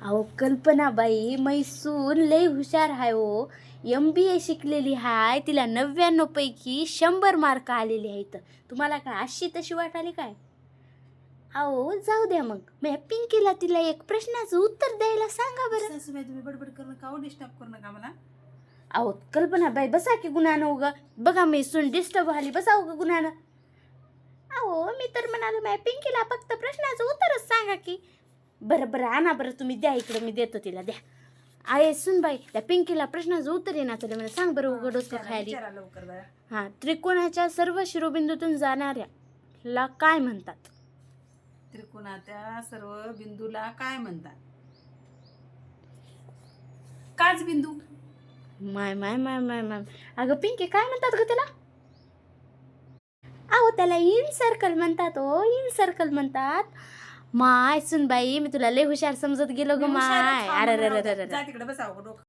अहो कल्पनाबाई मैसून लय हुशार आहे हो. MBA शिकलेली हाय, तिला 99 पैकी 100 मार्क आलेले आहेत. तुम्हाला काय अशी तशी वाटाली काय? अहो जाऊ द्या मग. मी पिंकीला तिला एक प्रश्नाचं उत्तर द्यायला सांगा बरं. सासूबाई तुम्ही बडबड करू नका, डिस्टर्ब करू नका मला. अहो कल्पनाबाई बसा की गुणानं उगा. बघा मी सून डिस्टर्ब झाली, बसा उगा गुणानं. अहो मी तर म्हणाले माझ्या पिंकीला फक्त प्रश्नाचं उत्तरच सांगा की. बरं बरं आणा बरं, तुम्ही द्या इकडं, मी देतो तिला, द्या. आहे सुनबाई, त्या पिंकीला प्रश्नाचं उत्तर येणार तुला मला सांग बरं उघड डोसं खायली. विचारा लवकर जरा. हां, त्रिकोणाच्या सर्व शिरोबिंदूतून जाणाऱ्या ला काय म्हणतात? त्रिकोणाच्या सर्व बिंदूला काय म्हणतात? काच बिंदू. माय माय माय माय माय. अगं पिंकी काय म्हणतात ग त्याला? अहो त्याला इन सर्कल म्हणतात. हो इन सर्कल म्हणतात. माय सुनबाई, मी तुला लय हुशार समजत गेलो ग माय. अरे जा तिकडे बसावं डोकं.